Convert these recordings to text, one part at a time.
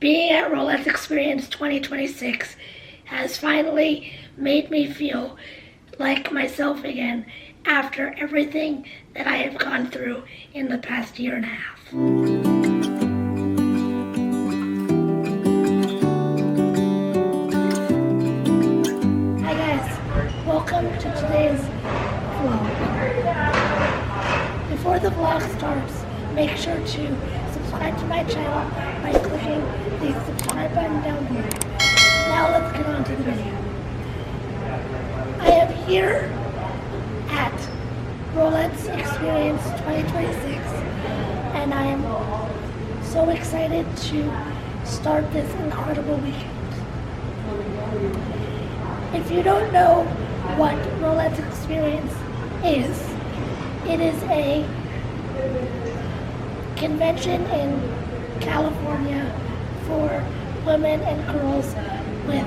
Being at Rollettes Experience 2026 has finally made me feel like myself again after everything that I have gone through in the past year and a half. Hi guys, welcome to today's vlog. Before the vlog starts, make sure to subscribe to my channel by clicking the subscribe button down below. Now let's get on to the video. I am here at Rollettes Experience 2026 and I am so excited to start this incredible weekend. If you don't know what Rollettes Experience is, it is a convention in California for women and girls with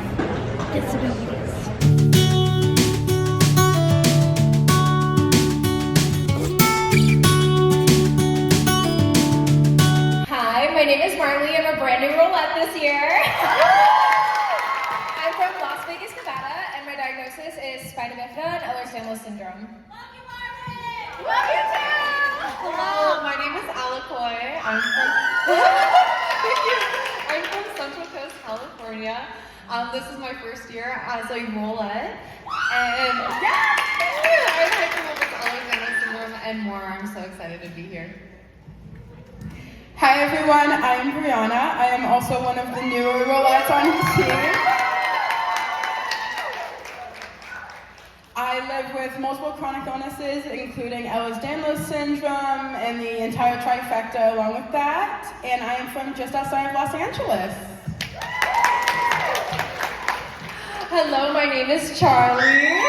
disabilities. Hi, my name is Marley. I'm a brand new Roulette this year. I'm from Las Vegas, Nevada, and my diagnosis is spina bifida and Ehlers-Danlos syndrome. Love you, Marley! Love you too! Hello, my name is Alakoy. I'm from Central Coast, California. This is my first year as a Roulette, and yes, I'm hypermobile with Ehlers-Danlos syndrome and more. I'm so excited to be here. Hi everyone, I'm Brianna. I am also one of the newer Rollettes on the team. I live with multiple chronic illnesses, including Ehlers-Danlos syndrome and the entire trifecta along with that. And I am from just outside of Los Angeles. Hello, my name is Charlie.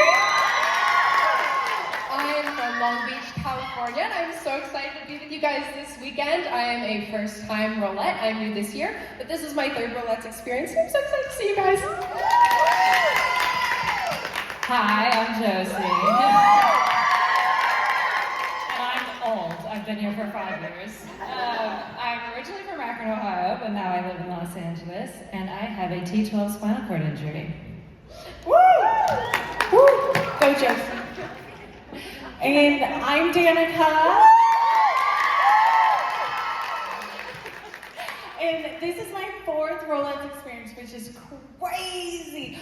I'm from Long Beach, California, and I'm so excited to be with you guys this weekend. I am a first-time Roulette. I'm new this year, but this is my third Rollettes experience. I'm so excited to see you guys. Hi, I'm Josie. And I'm old. I've been here for 5 years. I'm originally from Akron, Ohio, but now I live in Los Angeles, and I have a T12 spinal cord injury. Woo! Woo! Go Josie. And I'm Danica. And this is my fourth Rollettes experience, which is crazy.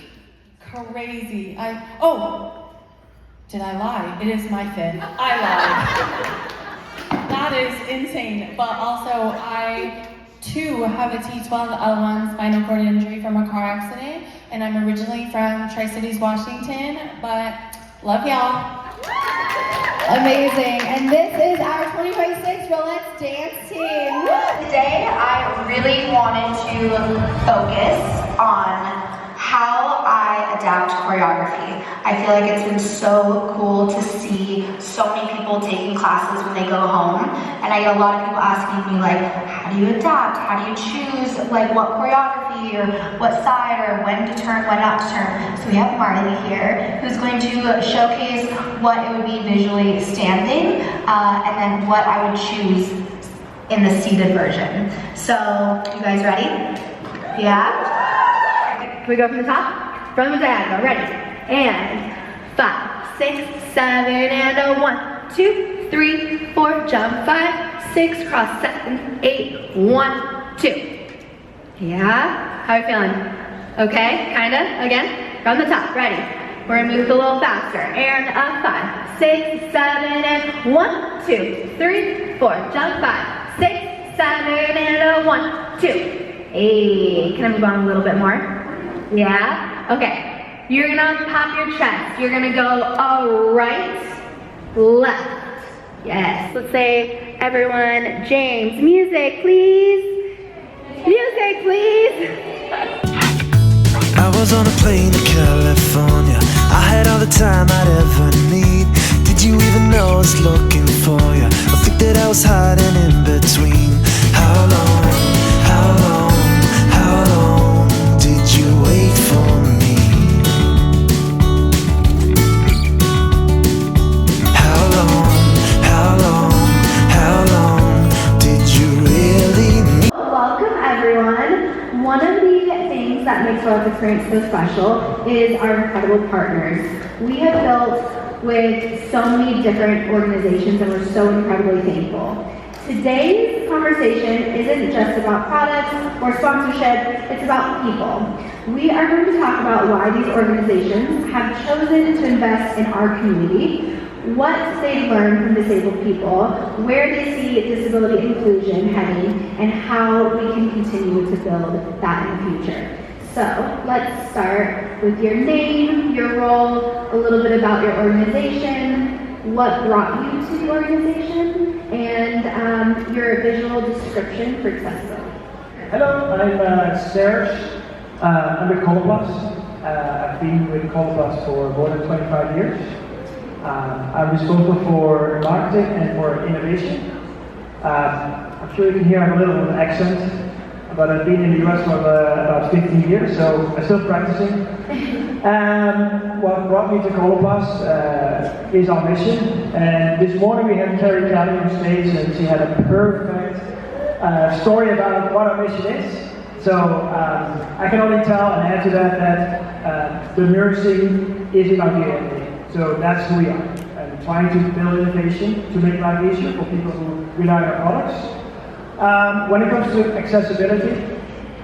Crazy. Did I lie? It is my fifth. I lied. That is insane. But also, I too have a T12L1 spinal cord injury from a car accident, and I'm originally from Tri-Cities, Washington, but love y'all. Amazing. And this is our 2026 Rollettes dance team. Today, I really wanted to focus on how I adapt choreography. I feel like it's been so cool to see so many people taking classes when they go home, and I get a lot of people asking me like, how do you adapt? How do you choose like what choreography or what side or when to turn, when not to turn? So we have Marley here who's going to showcase what it would be visually standing and then what I would choose in the seated version. So you guys ready? Yeah? Can we go from the top? From the diagonal, ready? And 5, 6, 7, and a 1, 2, 3, 4, jump 5, 6, cross 7, 8, 1, 2. Yeah? How are you feeling? Okay, kinda, again? From the top, ready? We're gonna move a little faster. And a 5, 6, 7, and 1, 2, 3, 4, jump 5, 6, 7, and a 1, 2. Hey, can I move on a little bit more? Yeah? Okay. You're gonna pop your chest. You're gonna go right, left. Yes. Let's say, everyone, James, music, please. Music, please. I was on a plane to California. I had all the time I'd ever need. Did you even know I was looking for you? I think that I was hiding in between. How long, how long, how long did you wait for me? How long, how long did you really need? Welcome everyone. One of the things that makes Rollettes Experience so special is our incredible partners. We have built with so many different organizations and we're so incredibly thankful. Today's conversation isn't just about products or sponsorship, it's about people. We are going to talk about why these organizations have chosen to invest in our community, what they've learned from disabled people, where they see disability inclusion heading, and how we can continue to build that in the future. So let's start with your name, your role, a little bit about your organization, what brought you to the organization, and your visual description for accessibility. Hello, I'm Serge. I'm with Rollettes. I've been with Rollettes for more than 25 years. I'm responsible for marketing and for innovation. I'm sure you can hear I'm a little bit of an accent, but I've been in the US for about 15 years, so I'm still practicing. What brought me to Rollettes is our mission. And this morning we had Carrie Kelly on stage, and she had a perfect story about what our mission is. So I can only tell and add to that the nursing is in our DNA. So that's who we are. And trying to build innovation to make life easier for people who rely on our products. When it comes to accessibility,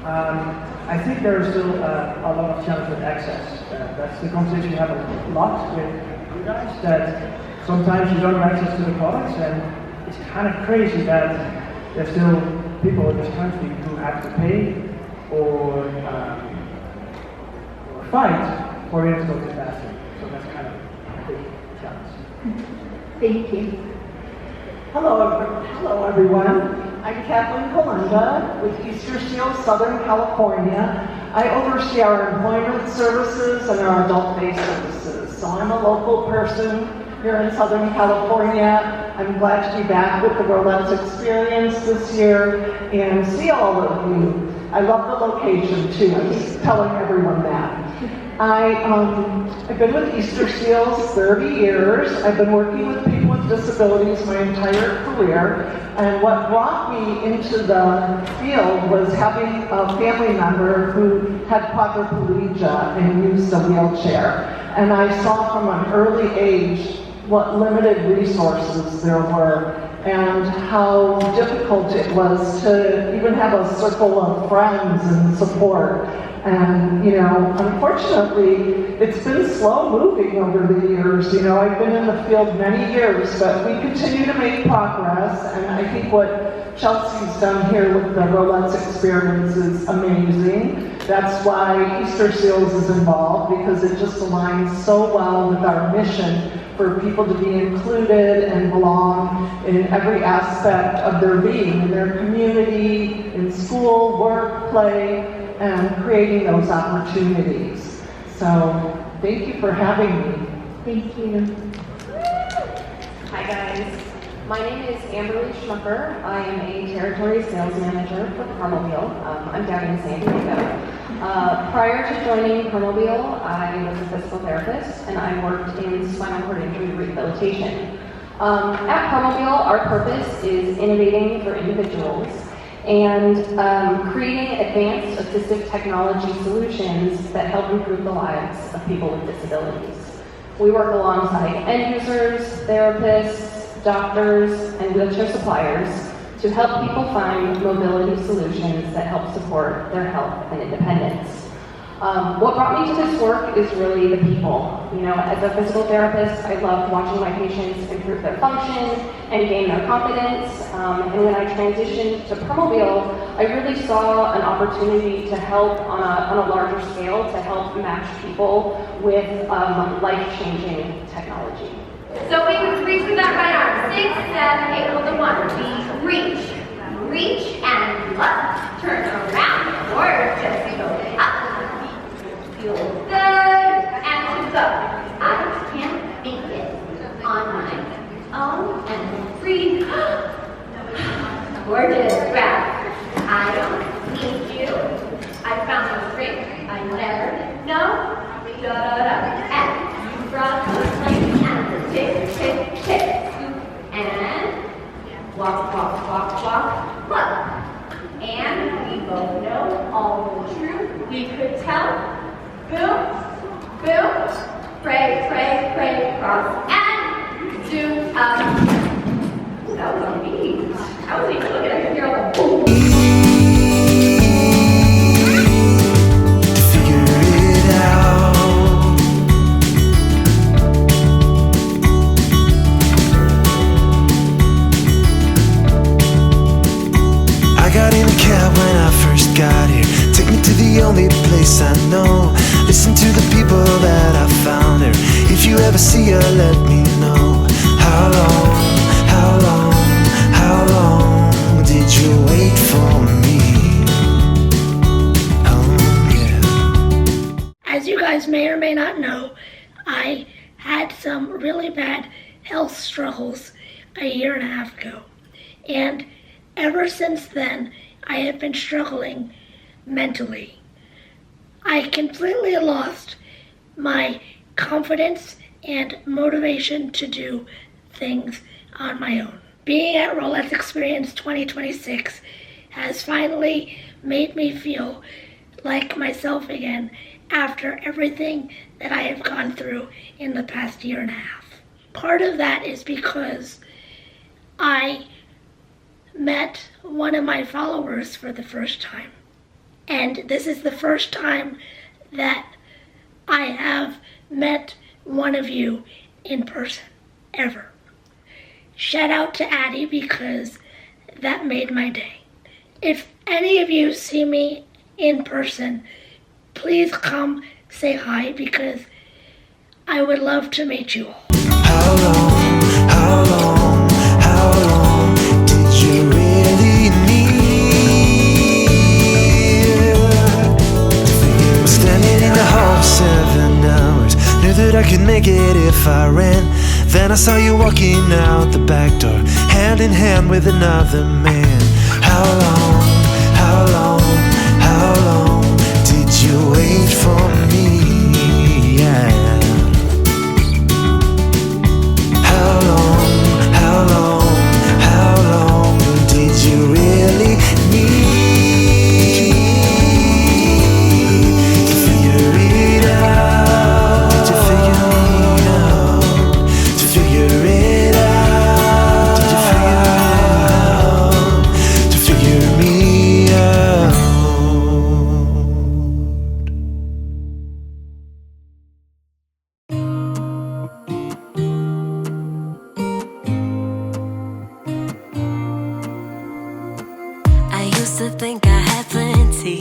I think there is still a lot of challenge with access. That's the conversation we have a lot with you guys, that sometimes you don't have access to the products, and it's kind of crazy that there's still people in this country who have to pay or fight for being able to go to the bathroom. So that's kind of a big challenge. Thank you. Hello everyone. I'm Kathleen Kalenda with Easter Seals, Southern California. I oversee our employment services and our adult-based services. So I'm a local person here in Southern California. I'm glad to be back with the Rollettes Experience this year and see all of you. I love the location too. I'm just telling everyone that. I've been with Easter Seals 30 years. I've been working with people with disabilities my entire career. And what brought me into the field was having a family member who had quadriplegia and used a wheelchair. And I saw from an early age what limited resources there were and how difficult it was to even have a circle of friends and support. And, you know, unfortunately, it's been slow moving over the years. You know, I've been in the field many years, but we continue to make progress. And I think what Chelsea's done here with the Rollettes Experience is amazing. That's why Easter Seals is involved, because it just aligns so well with our mission for people to be included and belong in every aspect of their being, in their community, in school, work, play, and creating those opportunities. So thank you for having me. Thank you. Hi guys, my name is Amberly Schmucker. I am a territory sales manager for Carmobile. I'm down in San Diego. Prior to joining Carmobile, I was a physical therapist and I worked in spinal cord injury rehabilitation. At Carmobile, our purpose is innovating for individuals and creating advanced assistive technology solutions that help improve the lives of people with disabilities. We work alongside end users, therapists, doctors, and wheelchair suppliers to help people find mobility solutions that help support their health and independence. What brought me to this work is really the people. You know, as a physical therapist, I love watching my patients improve their function and gain their confidence. And when I transitioned to Permobile, I really saw an opportunity to help on a larger scale to help match people with life-changing technology. So we would reach with that right arm. 6, 7, 8, hold the 1. We reach. Reach and left. Turn around. Or just go up. Feel good. And to go. I can make it on my own. And breathe. Gorgeous breath. I don't need you. I found the strength I never know. Da da da. And you brought the plank and the tick, tick, tick. Scoop and walk, walk, walk, walk. Look. And we both know We could tell. Boom, boom. Pray, pray, pray, cross, and zoom up. That was on me. I wasn't even looking at the girl like, boom. To figure it out. I got in a cab when I first got here. Take me to the only place I know. Listen to the people that I found here. If you ever see her, let me know. How long did you wait for me? Oh yeah. As you guys may or may not know, I had some really bad health struggles a year and a half ago. And ever since then, I have been struggling mentally. I completely lost my confidence and motivation to do things on my own. Being at Rollettes Experience 2026 has finally made me feel like myself again after everything that I have gone through in the past year and a half. Part of that is because I met one of my followers for the first time. And this is the first time that I have met one of you in person, ever. Shout out to Addie because that made my day. If any of you see me in person, please come say hi because I would love to meet you all. How long did you really need? Standing in the hall 7 hours, knew that I could make it if I ran. Then I saw you walking out the back door, hand in hand with another man. How long did you wait for me? Yeah. How long did you really need to figure it out? To figure it out? To figure it out? Did you figure it out? To figure me out? I used to think I had plenty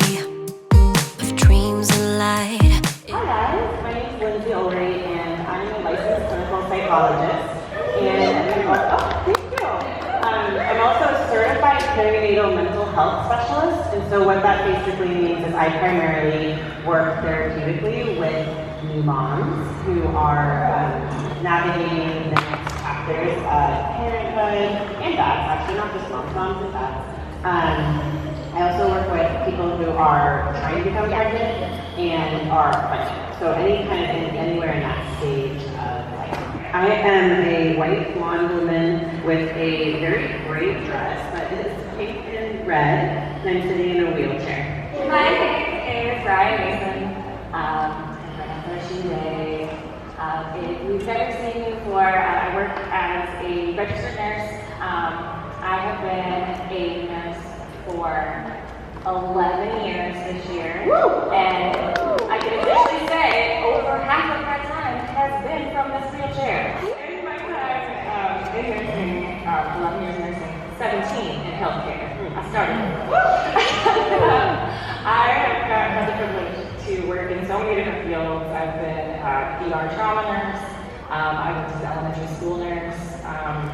of dreams and light. Hi guys, my name is Lindsay Ulrey and I'm a licensed clinical psychologist. And I'm also a certified perinatal mental health specialist. And so what that basically means is I primarily work therapeutically with new moms who are navigating the next chapters of parenthood and dads, actually not just moms and dads. I also work with people who are trying to become pregnant and are pregnant. So anywhere in that stage of life. I am a white blonde woman with a very bright dress that is pink and red, and I'm sitting in a wheelchair. My name is Ryan Mason. I'm from Day. If you've never seen me before, I work as a registered nurse. I have been a nurse for 11 years this year. Woo! And I can officially say over half of my time has been from this wheelchair. In my time in nursing, 11 years in nursing, 17 in healthcare. I started. I have had the privilege to work in so many different fields. I've been ER trauma nurse. I worked as an elementary school nurse,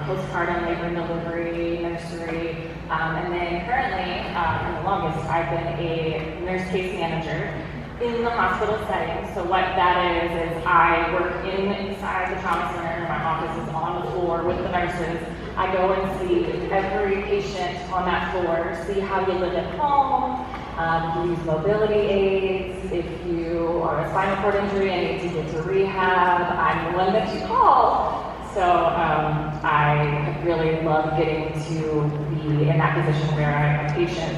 postpartum labor and delivery, nursery, and then currently, for the longest, I've been a nurse case manager in the hospital setting. So what that is I work inside the trauma center. My office is on the floor with the nurses. I go and see every patient on that floor, see how you live at home, you use mobility aids. If you are a spinal cord injury and need to get to rehab, I'm the one that you call. So I really love getting to be in that position where a patient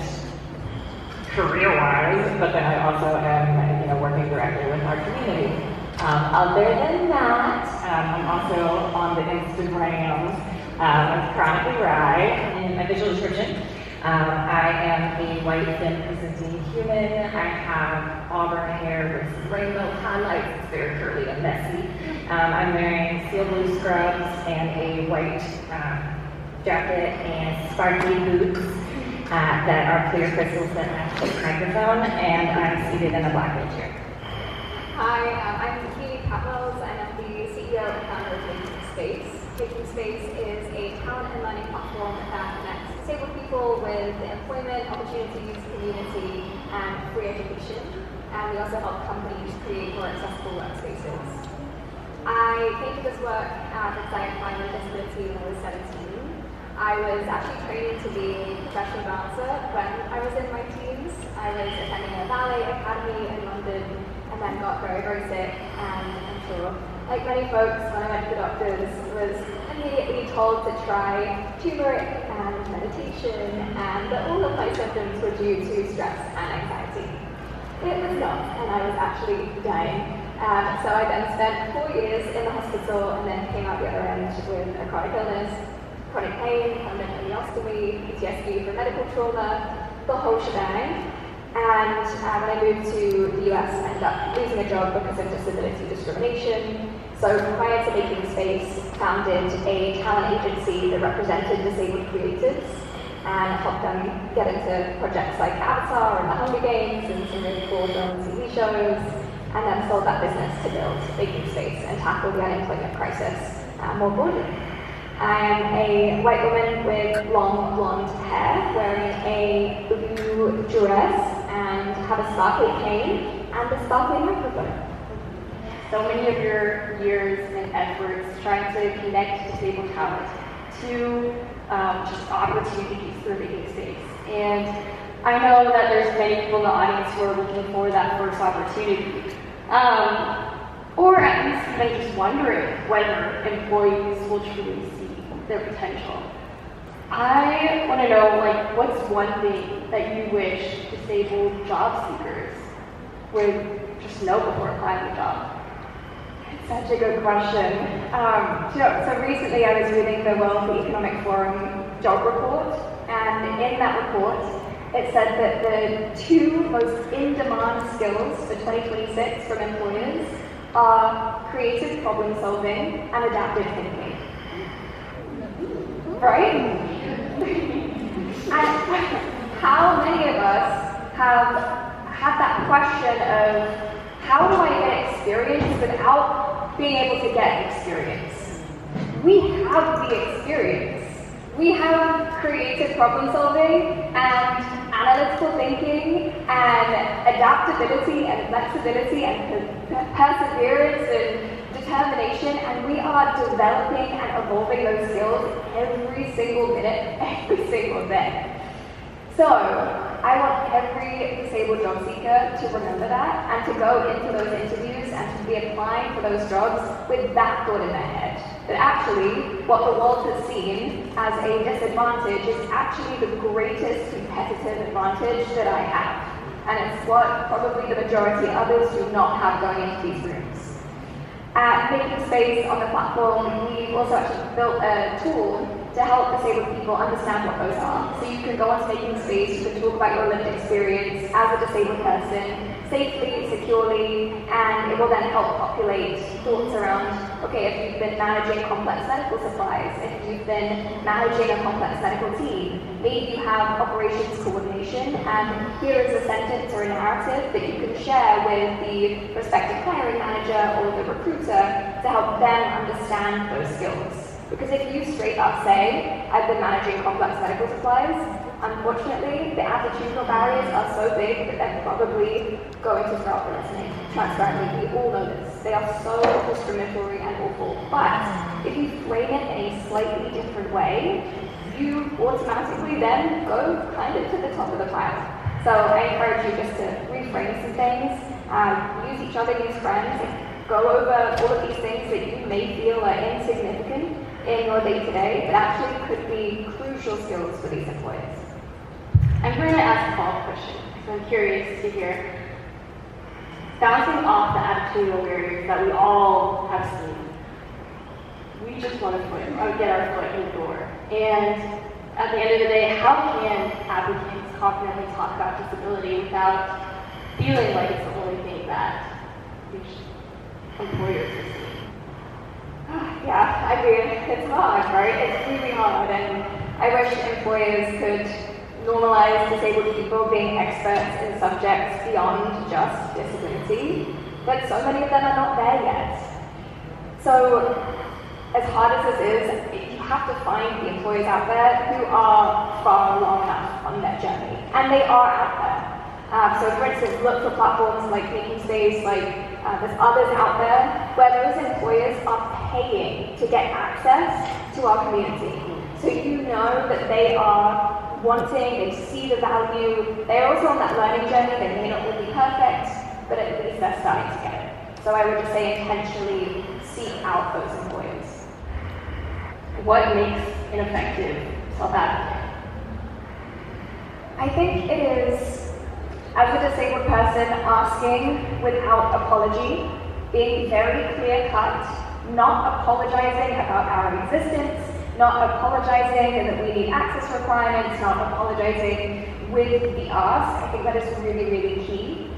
career-wise, but then I also am, working directly with our community. Other than that, I'm also on the Instagram as Chronically Rye. In my visual description, I am a white femme-presenting human. I have auburn hair with some rainbow highlights. It's very curly and messy. I'm wearing seal blue scrubs and a white jacket and sparkly boots that are clear crystals that match this microphone, and I'm seated in a black wheelchair. Hi, I'm Katie Patwells, and I'm the CEO and founder of Making Space. Making Space is a talent and learning platform that connects disabled people with employment, opportunities, community, and free education. And we also help companies create more accessible workspaces. I came to this work because I acquired a disability when I was 17. I was actually training to be a professional dancer when I was in my teens. I was attending a ballet academy in London and then got very, very sick, and I'm sure, like many folks, when I went to the doctors, was immediately told to try turmeric and meditation, and that all of my symptoms were due to stress and anxiety. It was not, and I was actually dying. So I then spent 4 years in the hospital and then came out the other end with a chronic illness, chronic pain, permanent ileostomy, PTSD for medical trauma, the whole shebang. And when I moved to the US, I ended up losing a job because of disability discrimination. So prior to Making Space, founded a talent agency that represented disabled creatives and helped them get into projects like Avatar and The Hunger Games and some really cool film and TV shows, and then sold that business to build Making Space and tackle the unemployment crisis more broadly. I am a white woman with long blonde hair, wearing a blue dress, and have a sparkly cane and a sparkly microphone. So many of your years and efforts trying to connect disabled talent to just opportunities through Making Space. And I know that there's many people in the audience who are looking for that first opportunity. Or at least even just wondering whether employees will truly see their potential. I want to know, what's one thing that you wish disabled job seekers would just know before applying the job? It's such a good question. So recently I was reading the World Economic Forum job report, and in that report, it said that the 2 most in-demand skills for 2026 from employers are creative problem solving and adaptive thinking. Right? And how many of us have had that question of how do I get experience without being able to get experience? We have the experience. We have creative problem solving and analytical thinking and adaptability and flexibility and perseverance and determination, and we are developing and evolving those skills every single minute, every single day. So I want every disabled job seeker to remember that and to go into those interviews and to be applying for those jobs with that thought in their head. That actually what the world has seen as a disadvantage is actually the greatest competitive advantage that I have. And it's what probably the majority of others do not have going into these rooms. At Making Space on the platform, we also actually built a tool to help disabled people understand what those are. So you can go onto Making Space, you can talk about your lived experience as a disabled person, safely, securely, and it will then help populate thoughts around, okay, if you've been managing complex medical supplies, if you've been managing a complex medical team, maybe you have operations coordination, and here is a sentence or a narrative that you can share with the prospective hiring manager or the recruiter to help them understand those skills. Because if you straight up say, I've been managing complex medical supplies, unfortunately, the attitudinal barriers are so big that they're probably going to stop listening. Transparently, we all know this. They are so discriminatory and awful. But if you frame it in a slightly different way, you automatically then go kind of to the top of the pile. So I encourage you just to reframe some things, use each other, use friends, go over all of these things that you may feel are insignificant in your day-to-day, but actually could be crucial skills for these employers. I'm going to ask a follow-up question. So I'm curious to hear. Bouncing off the attitudinal barriers that we all have seen, we just want to get our foot in the door. And at the end of the day, how can advocates confidently talk about disability without feeling like it's the only thing that employers are seeing? Yeah, I mean, it's hard, right? It's really hard, and I wish employers could normalize disabled people being experts in subjects beyond just disability, but so many of them are not there yet. So, as hard as this is, you have to find the employers out there who are far along enough on their journey, and they are out there. So for instance, look for platforms like Making Space, there's others out there where those employers are paying to get access to our community. So you know that they are wanting, they see the value, they're also on that learning journey, they may not all be perfect, but at least they're starting to get it. So I would just say intentionally seek out those employers. What makes an effective self-advocate? I think it is, as a disabled person, asking without apology, being very clear-cut, not apologizing about our existence, not apologizing that we need access requirements, not apologizing with the ask. I think that is really, really key.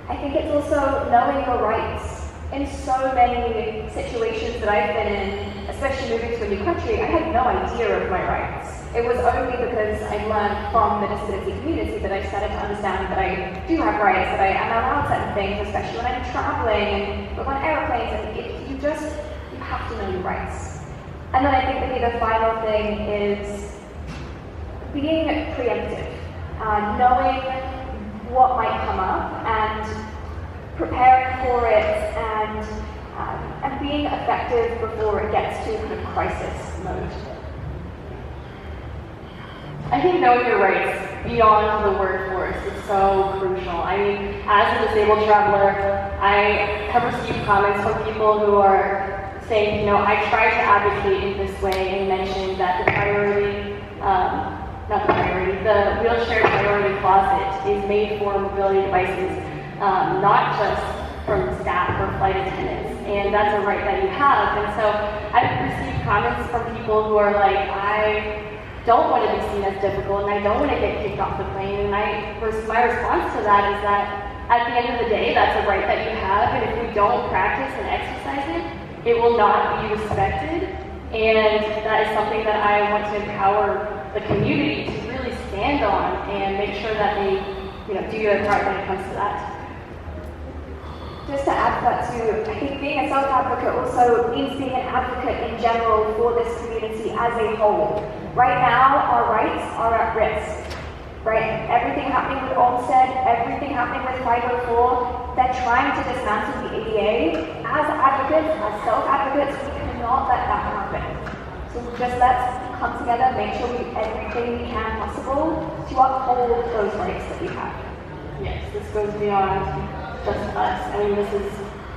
I think it's also knowing your rights. In so many situations that I've been in, especially moving to a new country, I had no idea of my rights. It was only because I learned from the disability community that I started to understand that I do have rights, that I am allowed certain things, especially when I'm traveling and on airplanes, and you have to know your rights. And then I think maybe the final thing is being preemptive, knowing what might come up and preparing for it and being effective before it gets to kind of crisis mode. I think knowing your rights beyond the workforce is so crucial. I mean, as a disabled traveler, I have received comments from people who are saying, I try to advocate in this way and mention that the wheelchair priority closet is made for mobility devices, not just from staff or flight attendants, and that's a right that you have. And so I've received comments from people who are like, I don't want to be seen as difficult and I don't want to get kicked off the plane, and my response to that is that at the end of the day, that's a right that you have, and if we don't practice and exercise it, it will not be respected, and that is something that I want to empower the community to really stand on and make sure that they do their part when it comes to that. Just to add to that too, I think being a self-advocate also means being an advocate in general for this community as a whole. Right now, our rights are at risk. Right? Everything happening with Olmsted, everything happening with 504, they're trying to dismantle the ADA. As advocates, as self-advocates, we cannot let that happen. So just let's come together, make sure we do everything we can possible to uphold those rights that we have. Yes, this goes beyond just us. I mean, this is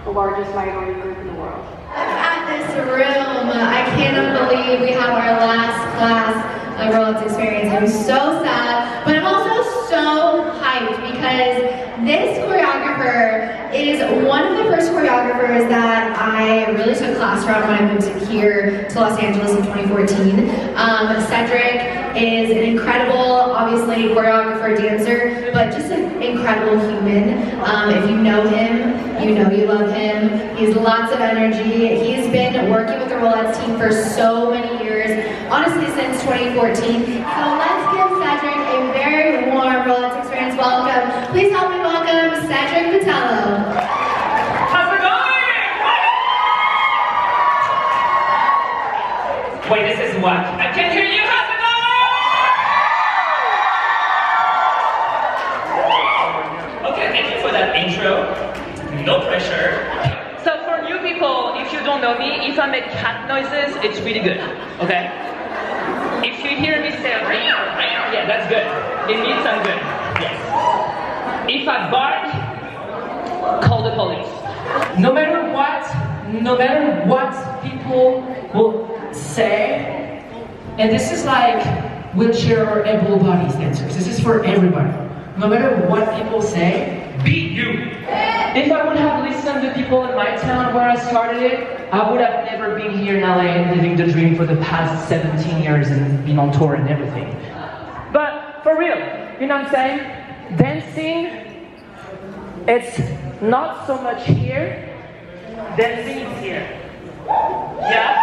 the largest minority group in the world. At this room, I cannot believe we have our last class of Rollettes Experience. I'm so sad, but I'm also so hyped because this choreographer is one of the first choreographers that I really took class from when I moved here to Los Angeles in 2014. Cedric is an incredible, obviously, choreographer, dancer, but just an incredible human. If you know him, you know you love him. He has lots of energy. He's been working with the Rollettes team for so many years, honestly since 2014. So let's give Cedric a very warm Rollettes Experience welcome. Please help me welcome Cedric Patello. How's it going? Wait, this is what? I can't hear you. How's it going? Okay, thank you for that intro. No pressure. So for new people, if you don't know me, if I make cat noises, it's really good. Okay? If you hear me say yeah, that's good. It means I'm good. Yes. If I bark, call the police. No matter what people will say, and this is like wheelchair or able-bodied dancers. This is for everybody. no matter what people say, be you. If I would have listened to people in my town where I started it, I would have never been here in LA living the dream for the past 17 years and been on tour and everything. But for real, you know what I'm saying? Dancing, it's not so much here, dancing is here. Yeah?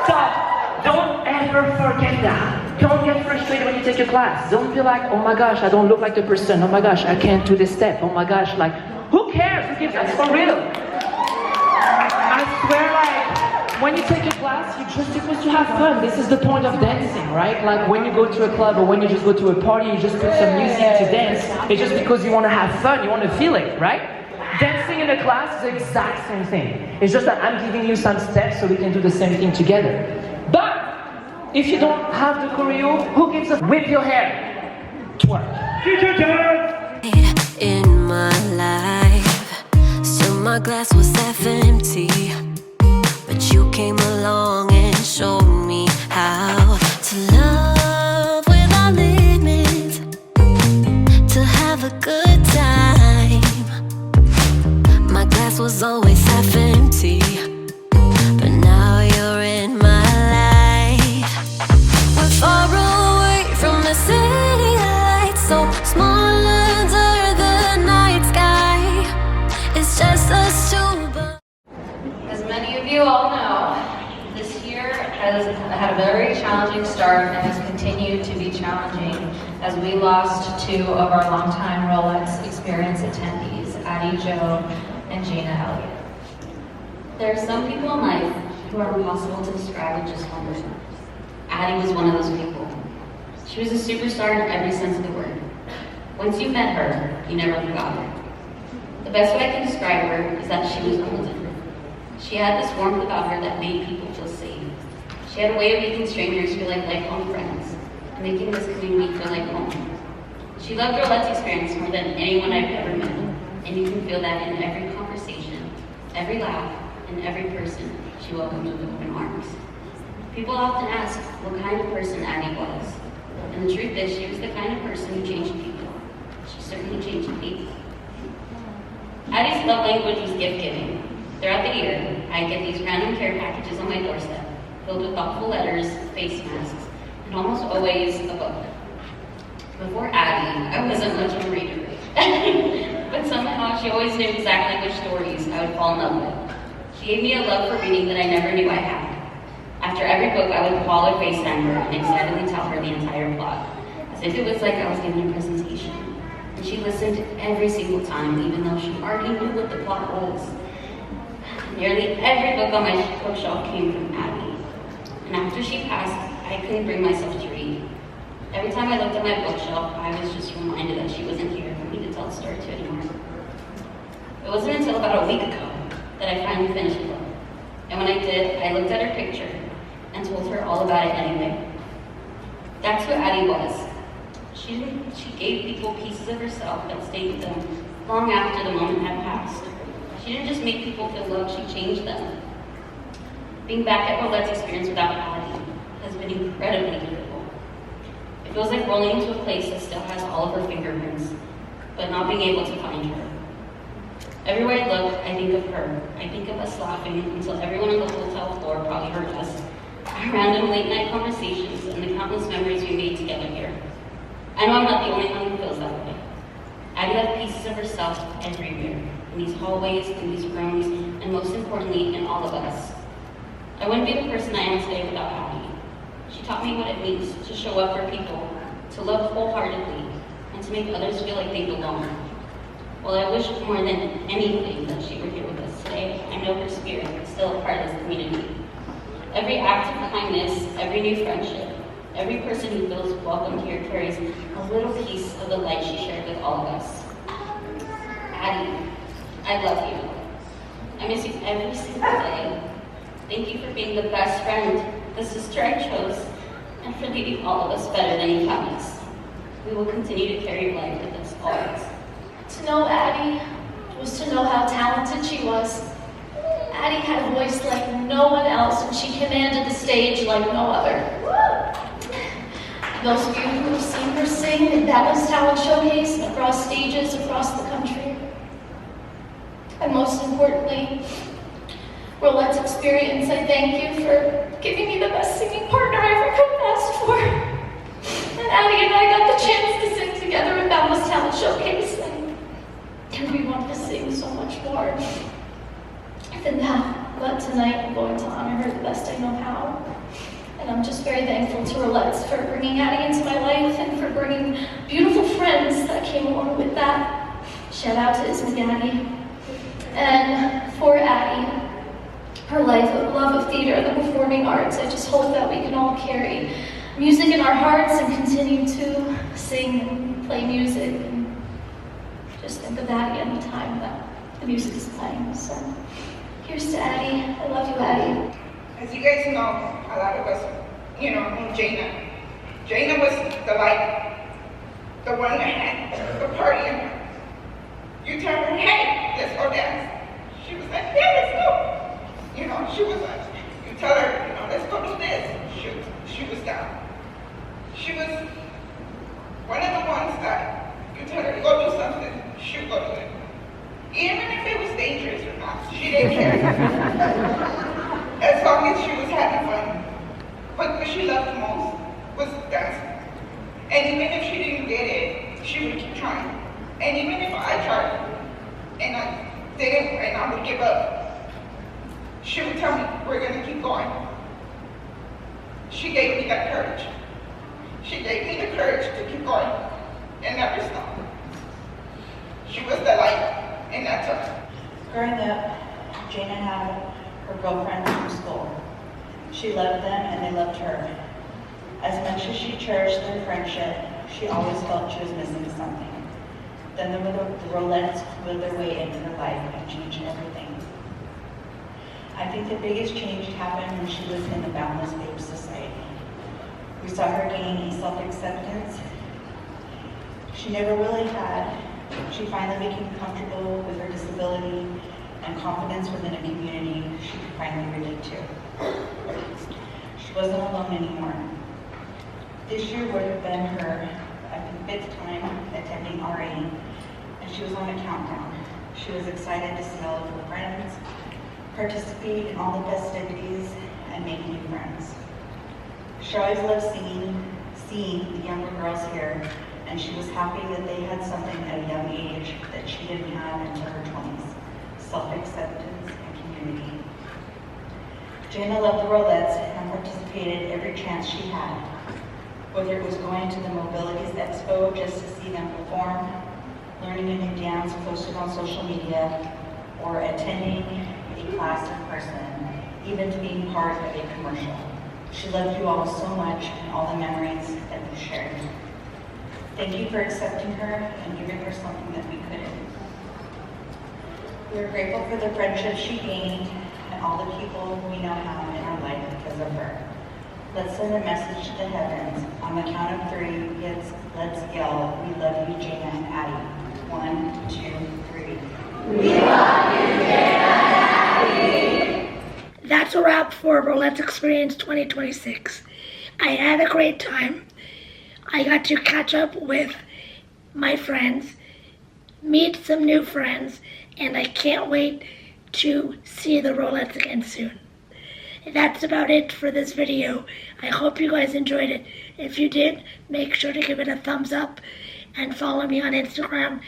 So, don't ever forget that. Don't get frustrated when you take your class. Don't be like, oh my gosh, I don't look like the person. Oh my gosh, I can't do this step. Oh my gosh, like, who cares? Who gives? That's for real. I swear, like, when you take a class, you're just supposed to have fun. This is the point of dancing, right? Like, when you go to a club or when you just go to a party, you just put some music to dance. It's just because you want to have fun, you want to feel it, right? Dancing in a class is the exact same thing. It's just that I'm giving you some steps so we can do the same thing together. But if you don't have the choreo, who gives a whip your hair? Twerk. Future time! In my life, still my glass was half empty, but you came along and showed me how to love without limits, to have a good time. My glass was always half empty, but now you're in my life. We're far away from the city lights, so small under the night sky. It's just us two. As many of you all know, this year has had a very challenging start and has continued to be challenging as we lost two of our longtime Rollettes Experience attendees, Addie Jo and Gina Elliott. There are some people in life who are impossible to describe with just one word. Addie was one of those people. She was a superstar in every sense of the word. Once you met her, you never forgot her. The best way I can describe her is that she was golden. She had this warmth about her that made people feel safe. She had a way of making strangers feel like lifelong friends, and making this community feel like home. She loved Rollettes Experience more than anyone I've ever met, and you can feel that in every conversation, every laugh, and every person she welcomed with open arms. People often ask what kind of person Addie was, and the truth is she was the kind of person who changed people. She certainly changed people. Addie's love language was gift-giving. Throughout the year, I get these random care packages on my doorstep, filled with thoughtful letters, face masks, and almost always a book. Before Addie, I wasn't much of a reader, but somehow she always knew exactly which stories I would fall in love with. She gave me a love for reading that I never knew I had. After every book, I would call or FaceTime her and excitedly tell her the entire plot, as if it was like I was giving a presentation. And she listened every single time, even though she already knew what the plot was. Nearly every book on my bookshelf came from Addie. And after she passed, I couldn't bring myself to read. Every time I looked at my bookshelf, I was just reminded that she wasn't here for me to tell the story to anymore. It wasn't until about a week ago that I finally finished the book. And when I did, I looked at her picture and told her all about it anyway. That's who Addie was. She gave people pieces of herself that stayed with them long after the moment had passed. She didn't just make people feel loved, she changed them. Being back at Rollettes Experience without Addie has been incredibly difficult. It feels like rolling into a place that still has all of her fingerprints, but not being able to find her. Everywhere I look, I think of her. I think of us laughing until everyone on the hotel floor probably heard us. Our random late night conversations and the countless memories we made together here. I know I'm not the only one who feels that way. Addie left pieces of herself everywhere, in these hallways, in these rooms, and most importantly, in all of us. I wouldn't be the person I am today without Addie. She taught me what it means to show up for people, to love wholeheartedly, and to make others feel like they belong. While I wish more than anything that she were here with us today, I know her spirit is still a part of this community. Every act of kindness, every new friendship, every person who feels welcomed here carries a little piece of the light she shared with all of us. Addie, I love you. I miss you every single day. Thank you for being the best friend, the sister I chose, and for leaving all of us better than you found us. We will continue to carry your light with us always. To know Addie was to know how talented she was. Addie had a voice like no one else, and she commanded the stage like no other. Those of you who have seen her sing at Dallas Talent Showcase and across stages across the country. And most importantly, Rollettes Experience, I thank you for giving me the best singing partner I ever could have asked for. And Addie and I got the chance to sing together at Dallas Talent Showcase, and we want to sing so much more than that. But tonight I'm going to honor her the best I know how. And I'm just very thankful to Rollettes for bringing Addie into my life and for bringing beautiful friends that came along with that. Shout out to Isma Addie. And for Addie, her love of theater and the performing arts, I just hope that we can all carry music in our hearts and continue to sing and play music. And just think of Addie any time that the music is playing. So here's to Addie. I love you, Addie. As you guys know, a lot of us, know Jana. Jana was the one that had the party in her. You tell her, hey, let's go dance. She was like, yeah, let's go. She was like, you tell her, let's go do this. She was down. She was one of the ones that you tell her to go do something, she'll go do it. Even if it was dangerous or not, she didn't care. As long as she was having fun. But what she loved most was dancing. And even if she didn't get it, she would keep trying. And even if I tried and I didn't and I would give up, she would tell me, we're gonna keep going. She gave me that courage. She gave me the courage to keep going and never stop. She was the light in that time. Growing up, Jana had her girlfriends from school. She loved them and they loved her. As much as she cherished their friendship, she always felt she was missing something. Then the Rollettes wheeled their way into her life and changed everything. I think the biggest change happened when she was in the Boundless Babe Society. We saw her gain self-acceptance she never really had. She finally became comfortable with her disability and confidence within a community she could finally relate to. She wasn't alone anymore. This year would have been her, I think, 5th time attending RA, and she was on a countdown. She was excited to see all of her friends, participate in all the festivities, and make new friends. She always loved seeing the younger girls here, and she was happy that they had something at a young age that she didn't have until her 20s, self-acceptance and community. Jana loved the Rollettes and participated every chance she had, whether it was going to the Mobilities Expo just to see them perform, learning a new dance posted on social media, or attending a class in person, even to being part of a commercial. She loved you all so much and all the memories that we shared. Thank you for accepting her and giving her something that we couldn't. We are grateful for the friendship she gained and all the people we now have in our life because of her. Let's send a message to the heavens. On the count of 3, let's yell, we love you, Jana and Addie. 1, 2, 3. We love you, Jana and Addie. That's a wrap for Rollettes Experience 2026. I had a great time. I got to catch up with my friends, meet some new friends, and I can't wait to see the Rollettes again soon. That's about it for this video. I hope you guys enjoyed it. If you did, make sure to give it a thumbs up and follow me on Instagram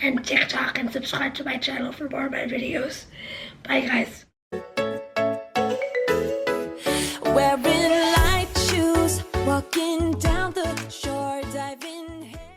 and TikTok and subscribe to my channel for more of my videos. Bye guys. Wearing light shoes, walking down the shore, diving head.